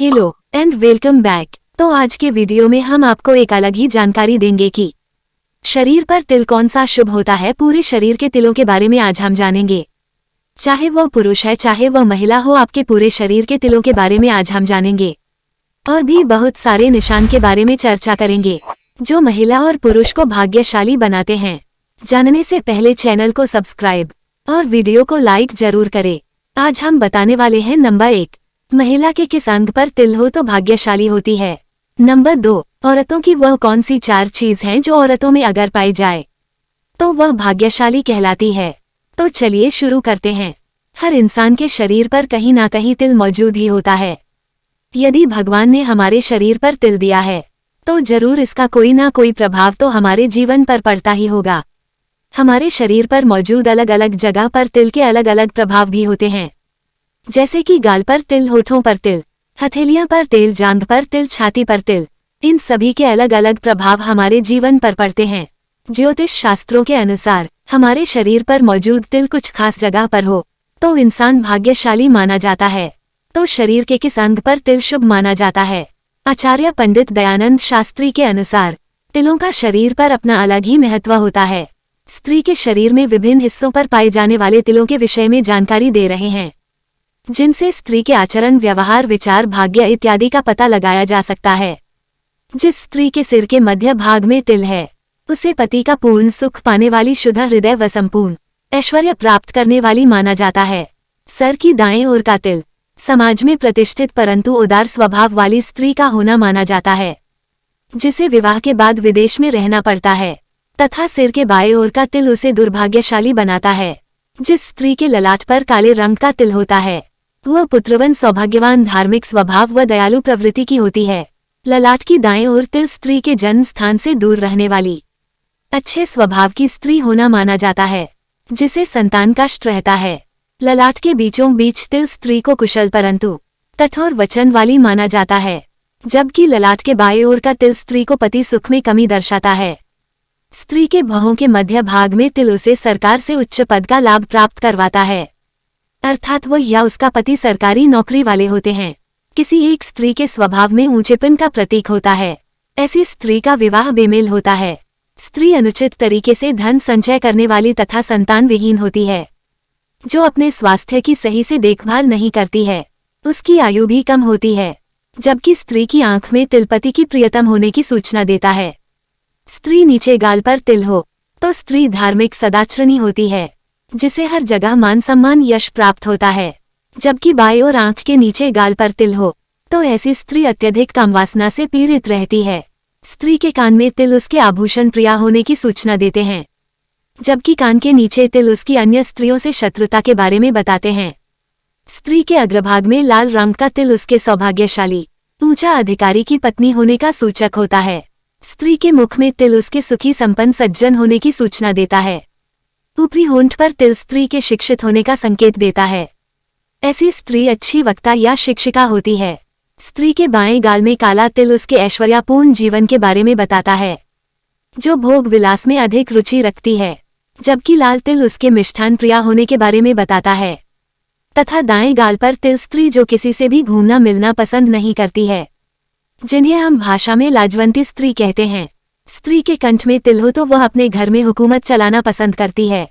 Hello and welcome back. तो आज के वीडियो में हम आपको एक अलग ही जानकारी देंगे कि शरीर पर तिल कौन सा शुभ होता है। पूरे शरीर के तिलों के बारे में आज हम जानेंगे। चाहे वह पुरुष है चाहे वह महिला हो, आपके पूरे शरीर के तिलों के बारे में आज हम जानेंगे और भी बहुत सारे निशान के बारे में चर्चा करेंगे जो महिला और पुरुष को भाग्यशाली बनाते हैं। जानने से पहले चैनल को सब्सक्राइब और वीडियो को लाइक जरूर करें। आज हम बताने वाले हैं नंबर 1, महिला के किस अंग पर तिल हो तो भाग्यशाली होती है। नंबर 2, औरतों की वह कौन सी 4 चीज हैं जो औरतों में अगर पाई जाए तो वह भाग्यशाली कहलाती है। तो चलिए शुरू करते हैं। हर इंसान के शरीर पर कहीं ना कहीं तिल मौजूद ही होता है। यदि भगवान ने हमारे शरीर पर तिल दिया है तो जरूर इसका कोई ना कोई प्रभाव तो हमारे जीवन पर पड़ता ही होगा। हमारे शरीर पर मौजूद अलग अलग जगह पर तिल के अलग अलग प्रभाव भी होते हैं, जैसे कि गाल पर तिल, होठों पर तिल, हथेलियां पर तिल, जांघ पर तिल, छाती पर तिल। इन सभी के अलग अलग प्रभाव हमारे जीवन पर पड़ते हैं। ज्योतिष शास्त्रों के अनुसार हमारे शरीर पर मौजूद तिल कुछ खास जगह पर हो तो इंसान भाग्यशाली माना जाता है। तो शरीर के किस अंग पर तिल शुभ माना जाता है? आचार्य पंडित दयानंद शास्त्री के अनुसार तिलों का शरीर पर अपना अलग ही महत्व होता है। स्त्री के शरीर में विभिन्न हिस्सों पर पाए जाने वाले तिलों के विषय में जानकारी दे रहे हैं, जिनसे स्त्री के आचरण, व्यवहार, विचार, भाग्य इत्यादि का पता लगाया जा सकता है। जिस स्त्री के सिर के मध्य भाग में तिल है उसे पति का पूर्ण सुख पाने वाली, शुद्ध हृदय व संपूर्ण ऐश्वर्य प्राप्त करने वाली माना जाता है। सर की दाएं ओर का तिल समाज में प्रतिष्ठित परंतु उदार स्वभाव वाली स्त्री का होना माना जाता है, जिसे विवाह के बाद विदेश में रहना पड़ता है। तथा सिर के बाएं ओर का तिल उसे दुर्भाग्यशाली बनाता है। जिस स्त्री के ललाट पर काले रंग का तिल होता है वह पुत्रवन, सौभाग्यवान, धार्मिक स्वभाव व दयालु प्रवृत्ति की होती है। ललाट की दाएं ओर तिल स्त्री के जन्म स्थान से दूर रहने वाली, अच्छे स्वभाव की स्त्री होना माना जाता है, जिसे संतान कष्ट रहता है। ललाट के बीचों बीच तिल स्त्री को कुशल परंतु कठोर वचन वाली माना जाता है, जबकि ललाट के बाएं ओर का तिल स्त्री को पति सुख में कमी दर्शाता है। स्त्री के भौहों के मध्य भाग में तिल उसे सरकार से उच्च पद का लाभ प्राप्त करवाता है, अर्थात वह या उसका पति सरकारी नौकरी वाले होते हैं। किसी एक स्त्री के स्वभाव में ऊंचेपन का प्रतीक होता है। ऐसी स्त्री का विवाह बेमेल होता है। स्त्री अनुचित तरीके से धन संचय करने वाली तथा संतान विहीन होती है। जो अपने स्वास्थ्य की सही से देखभाल नहीं करती है उसकी आयु भी कम होती है। जबकि स्त्री की आंख में तिल पति की प्रियतम होने की सूचना देता है। स्त्री नीचे गाल पर तिल हो तो स्त्री धार्मिक, सदाचरणी होती है, जिसे हर जगह मान सम्मान, यश प्राप्त होता है। जबकि बाएं और आंख के नीचे गाल पर तिल हो तो ऐसी स्त्री अत्यधिक कामवासना से पीड़ित रहती है। स्त्री के कान में तिल उसके आभूषण प्रिया होने की सूचना देते हैं, जबकि कान के नीचे तिल उसकी अन्य स्त्रियों से शत्रुता के बारे में बताते हैं। स्त्री के अग्रभाग में लाल रंग का तिल उसके सौभाग्यशाली, ऊंचा अधिकारी की पत्नी होने का सूचक होता है। स्त्री के मुख में तिल उसके सुखी, संपन्न, सज्जन होने की सूचना देता है। ऊपरी होंठ पर तिल स्त्री के शिक्षित होने का संकेत देता है। ऐसी स्त्री अच्छी वक्ता या शिक्षिका होती है। स्त्री के बाएं गाल में काला तिल उसके ऐश्वर्यपूर्ण जीवन के बारे में बताता है, जो भोग विलास में अधिक रुचि रखती है। जबकि लाल तिल उसके मिष्ठान प्रिया होने के बारे में बताता है। तथा दाएं गाल पर तिल स्त्री जो किसी से भी घूमना मिलना पसंद नहीं करती है, जिन्हें हम भाषा में लाजवंती स्त्री कहते हैं। स्त्री के कंठ में तिल हो तो वह अपने घर में हुकूमत चलाना पसंद करती है,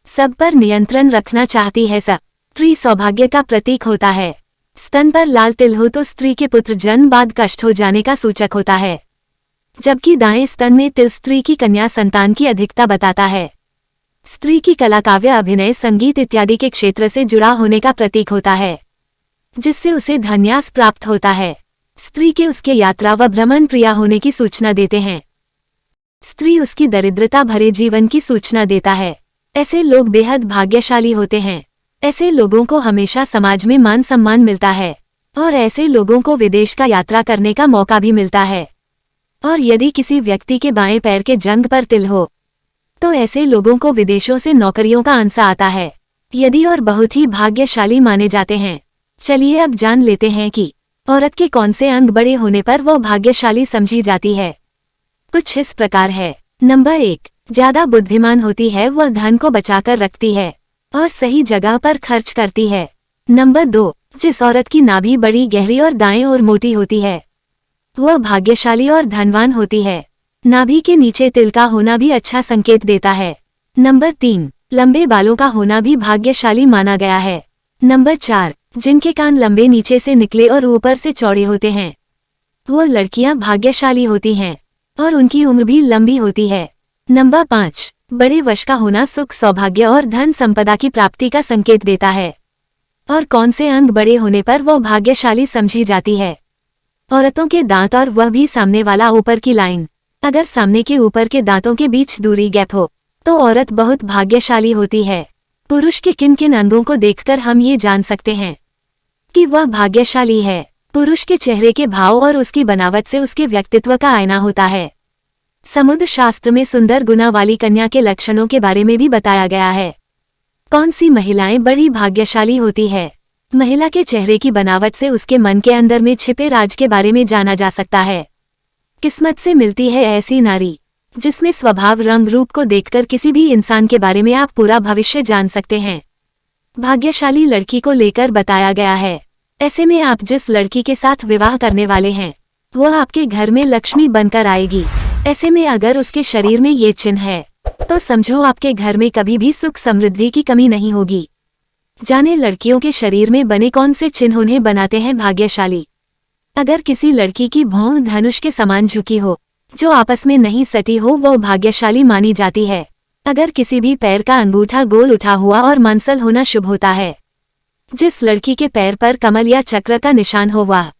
सब पर नियंत्रण रखना चाहती है। स्त्री सौभाग्य का प्रतीक होता है। स्तन पर लाल तिल हो तो स्त्री के पुत्र जन्म बाद कष्ट हो जाने का सूचक होता है, जबकि दाएं स्तन में तिल स्त्री की कन्या संतान की अधिकता बताता है। स्त्री की कला, काव्य, अभिनय, संगीत इत्यादि के क्षेत्र से जुड़ा होने का प्रतीक होता है, जिससे उसे धन्यास प्राप्त होता है। स्त्री के उसके यात्रा व भ्रमण प्रिया होने की सूचना देते हैं। स्त्री उसकी दरिद्रता भरे जीवन की सूचना देता है। ऐसे लोग बेहद भाग्यशाली होते हैं। ऐसे लोगों को हमेशा समाज में मान सम्मान मिलता है और ऐसे लोगों को विदेश का यात्रा करने का मौका भी मिलता है। और यदि किसी व्यक्ति के बाएं पैर के जंघ पर तिल हो तो ऐसे लोगों को विदेशों से नौकरियों का आंसा आता है। यदि और बहुत ही भाग्यशाली माने जाते हैं। चलिए अब जान लेते हैं कि औरत के कौन से अंग बड़े होने पर वह भाग्यशाली समझी जाती है। कुछ इस प्रकार है। नंबर 1, ज्यादा बुद्धिमान होती है, वह धन को बचाकर रखती है और सही जगह पर खर्च करती है। नंबर 2, जिस औरत की नाभि बड़ी गहरी और दाएं और मोटी होती है वह भाग्यशाली और धनवान होती है। नाभि के नीचे तिल का होना भी अच्छा संकेत देता है। नंबर 3, लंबे बालों का होना भी भाग्यशाली माना गया है। नंबर 4, जिनके कान लंबे नीचे से निकले और ऊपर से चौड़े होते हैं वो लड़कियां भाग्यशाली होती हैं और उनकी उम्र भी लंबी होती है। नंबर 5, बड़े वश का होना सुख, सौभाग्य और धन संपदा की प्राप्ति का संकेत देता है। और कौन से अंग बड़े होने पर वो भाग्यशाली समझी जाती है? औरतों के दांत और वह भी सामने वाला ऊपर की लाइन। अगर सामने के ऊपर के दांतों के बीच दूरी गैप हो तो औरत बहुत भाग्यशाली होती है। पुरुष के किन किन अंगों को देखकर हम ये जान सकते हैं कि वह भाग्यशाली है? पुरुष के चेहरे के भाव और उसकी बनावट से उसके व्यक्तित्व का आईना होता है। समुद्र शास्त्र में सुंदर गुना वाली कन्या के लक्षणों के बारे में भी बताया गया है। कौन सी महिलाएं बड़ी भाग्यशाली होती है? महिला के चेहरे की बनावट से उसके मन के अंदर में छिपे राज के बारे में जाना जा सकता है। किस्मत से मिलती है ऐसी नारी जिसमें स्वभाव रंग रूप को देखकर किसी भी इंसान के बारे में आप पूरा भविष्य जान सकते हैं। भाग्यशाली लड़की को लेकर बताया गया है। ऐसे में आप जिस लड़की के साथ विवाह करने वाले हैं वह आपके घर में लक्ष्मी बनकर आएगी। ऐसे में अगर उसके शरीर में ये चिन्ह है तो समझो आपके घर में कभी भी सुख समृद्धि की कमी नहीं होगी। जाने लड़कियों के शरीर में बने कौन से चिन्ह उन्हें बनाते हैं भाग्यशाली। अगर किसी लड़की की भौं धनुष के समान झुकी हो जो आपस में नहीं सटी हो वो भाग्यशाली मानी जाती है। अगर किसी भी पैर का अंगूठा गोल उठा हुआ और मांसल होना शुभ होता है। जिस लड़की के पैर पर कमल या चक्र का निशान हो वह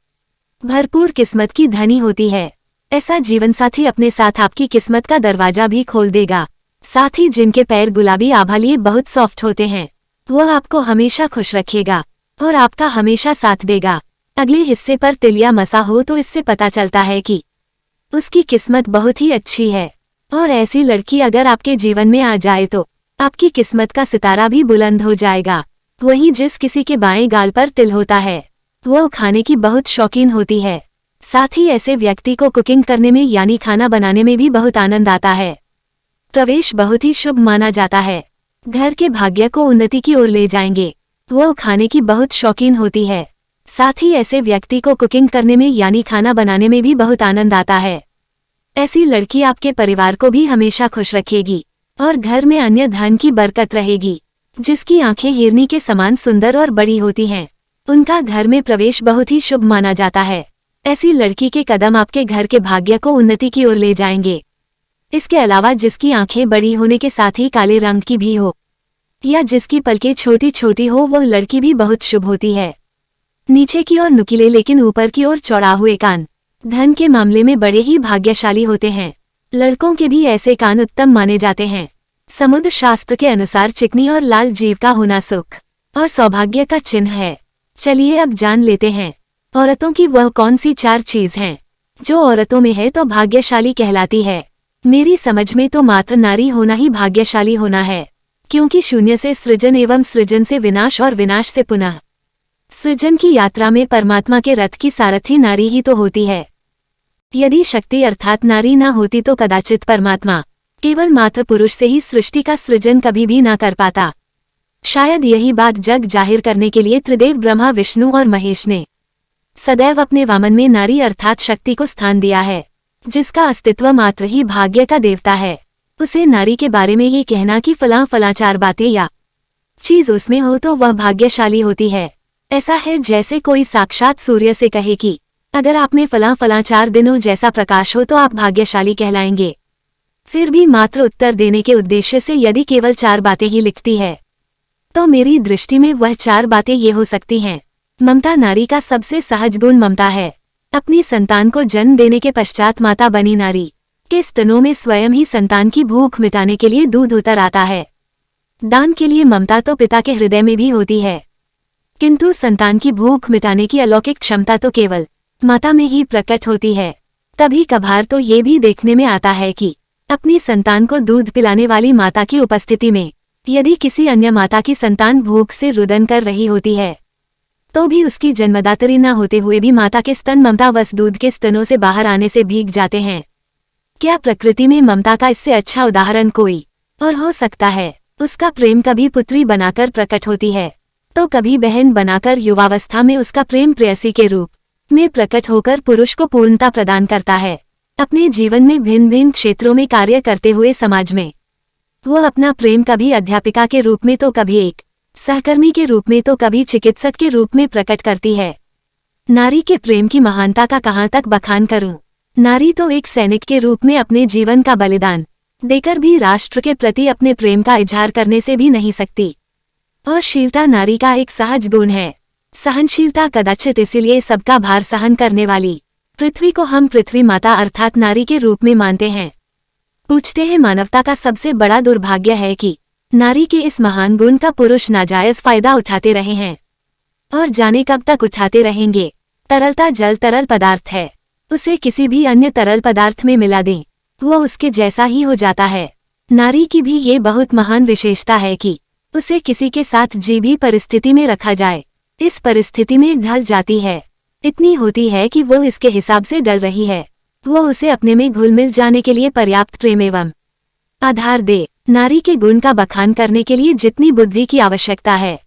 भरपूर किस्मत की धनी होती है। ऐसा जीवनसाथी अपने साथ आपकी किस्मत का दरवाजा भी खोल देगा। साथ ही जिनके पैर गुलाबी आभा लिए बहुत सॉफ्ट होते हैं वह आपको हमेशा खुश रखेगा और आपका हमेशा साथ देगा। अगले हिस्से पर तिलिया मसा हो तो इससे पता चलता है कि उसकी किस्मत बहुत ही अच्छी है। और ऐसी लड़की अगर आपके जीवन में आ जाए तो आपकी किस्मत का सितारा भी बुलंद हो जाएगा। वहीं जिस किसी के बाएं गाल पर तिल होता है वो खाने की बहुत शौकीन होती है। साथ ही ऐसे व्यक्ति को कुकिंग करने में यानी खाना बनाने में भी बहुत आनंद आता है। प्रवेश बहुत ही शुभ माना जाता है। घर के भाग्य को उन्नति की ओर ले जाएंगे। वो खाने की बहुत शौकीन होती है। साथ ही ऐसे व्यक्ति को कुकिंग करने में यानी खाना बनाने में भी बहुत आनंद आता है। ऐसी लड़की आपके परिवार को भी हमेशा खुश रखेगी और घर में अन्य धन की बरकत रहेगी। जिसकी आंखें हिरनी के समान सुंदर और बड़ी होती हैं उनका घर में प्रवेश बहुत ही शुभ माना जाता है। ऐसी लड़की के कदम आपके घर के भाग्य को उन्नति की ओर ले जाएंगे। इसके अलावा जिसकी आंखें बड़ी होने के साथ ही काले रंग की भी हो या जिसकी पलकें छोटी छोटी हो वह लड़की भी बहुत शुभ होती है। नीचे की ओर नुकीले लेकिन ऊपर की ओर चौड़ा हुए कान धन के मामले में बड़े ही भाग्यशाली होते हैं। लड़कों के भी ऐसे कान उत्तम माने जाते हैं। समुद्र शास्त्र के अनुसार चिकनी और लाल जीव का होना सुख और सौभाग्य का चिन्ह है। चलिए अब जान लेते हैं औरतों की वह कौन सी 4 चीज हैं जो औरतों में है तो भाग्यशाली कहलाती है। मेरी समझ में तो मात्र नारी होना ही भाग्यशाली होना है, क्योंकि शून्य से सृजन एवं सृजन से विनाश और विनाश से पुनः सृजन की यात्रा में परमात्मा के रथ की सारथी नारी ही तो होती है। यदि शक्ति अर्थात नारी ना होती तो कदाचित परमात्मा केवल मात्र पुरुष से ही सृष्टि का सृजन कभी भी ना कर पाता। शायद यही बात जग जाहिर करने के लिए त्रिदेव ब्रह्मा विष्णु और महेश ने सदैव अपने वामन में नारी अर्थात शक्ति को स्थान दिया है, जिसका अस्तित्व मात्र ही भाग्य का देवता है। उसे नारी के बारे में ये कहना कि फलां 4 बातें या चीज उसमें हो तो वह भाग्यशाली होती है, ऐसा है जैसे कोई साक्षात सूर्य से कहे कि अगर आप में फलां 4 दिनों जैसा प्रकाश हो तो आप भाग्यशाली कहलाएंगे। फिर भी मात्र उत्तर देने के उद्देश्य से यदि केवल 4 बातें ही लिखती है तो मेरी दृष्टि में वह 4 बातें ये हो सकती हैं। ममता नारी का सबसे सहज गुण ममता है। अपनी संतान को जन्म देने के पश्चात माता बनी नारी के स्तनों में स्वयं ही संतान की भूख मिटाने के लिए दूध उतर आता है। दान के लिए ममता तो पिता के हृदय में भी होती है, किंतु संतान की भूख मिटाने की अलौकिक क्षमता तो केवल माता में ही प्रकट होती है। कभी कभार तो ये भी देखने में आता है कि अपनी संतान को दूध पिलाने वाली माता की उपस्थिति में यदि किसी अन्य माता की संतान भूख से रुदन कर रही होती है तो भी उसकी जन्मदात्री न होते हुए भी माता के स्तन ममतावश दूध के स्तनों से बाहर आने से भीग जाते हैं। क्या प्रकृति में ममता का इससे अच्छा उदाहरण कोई और हो सकता है? उसका प्रेम कभी पुत्री बनाकर प्रकट होती है तो कभी बहन बनाकर युवावस्था में उसका प्रेम प्रेयसी के रूप में प्रकट होकर पुरुष को पूर्णता प्रदान करता है। अपने जीवन में भिन्न भिन्न क्षेत्रों में कार्य करते हुए समाज में वो अपना प्रेम कभी अध्यापिका के रूप में तो कभी एक सहकर्मी के रूप में तो कभी चिकित्सक के रूप में प्रकट करती है। नारी के प्रेम की महानता का कहाँ तक बखान करूं। नारी तो एक सैनिक के रूप में अपने जीवन का बलिदान देकर भी राष्ट्र के प्रति अपने प्रेम का इजहार करने से भी नहीं सकती। और शीलता नारी का एक सहज गुण है। सहनशीलता कदाचित इसीलिए सबका भार सहन करने वाली पृथ्वी को हम पृथ्वी माता अर्थात नारी के रूप में मानते हैं। पूछते हैं मानवता का सबसे बड़ा दुर्भाग्य है कि नारी के इस महान गुण का पुरुष नाजायज फायदा उठाते रहे हैं और जाने कब तक उठाते रहेंगे। तरलता जल तरल पदार्थ है, उसे किसी भी अन्य तरल पदार्थ में मिला दें वो उसके जैसा ही हो जाता है। नारी की भी ये बहुत महान विशेषता है कि उसे किसी के साथ जी भी परिस्थिति में रखा जाए इस परिस्थिति में ढल जाती है। इतनी होती है कि वो इसके हिसाब से डल रही है, वो उसे अपने में घुल मिल जाने के लिए पर्याप्त प्रेम एवं आधार दे। नारी के गुण का बखान करने के लिए जितनी बुद्धि की आवश्यकता है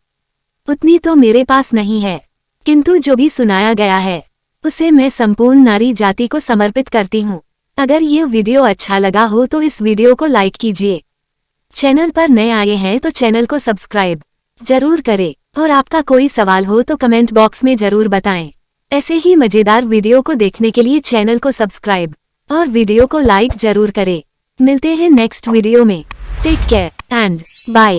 उतनी तो मेरे पास नहीं है, किंतु जो भी सुनाया गया है उसे मैं संपूर्ण नारी जाति को समर्पित करती हूँ। अगर ये वीडियो अच्छा लगा हो तो इस वीडियो को लाइक कीजिए। चैनल पर नए आए हैं तो चैनल को सब्सक्राइब जरूर करें और आपका कोई सवाल हो तो कमेंट बॉक्स में जरूर बताएं। ऐसे ही मजेदार वीडियो को देखने के लिए चैनल को सब्सक्राइब और वीडियो को लाइक जरूर करें। मिलते हैं नेक्स्ट वीडियो में। Take care and bye.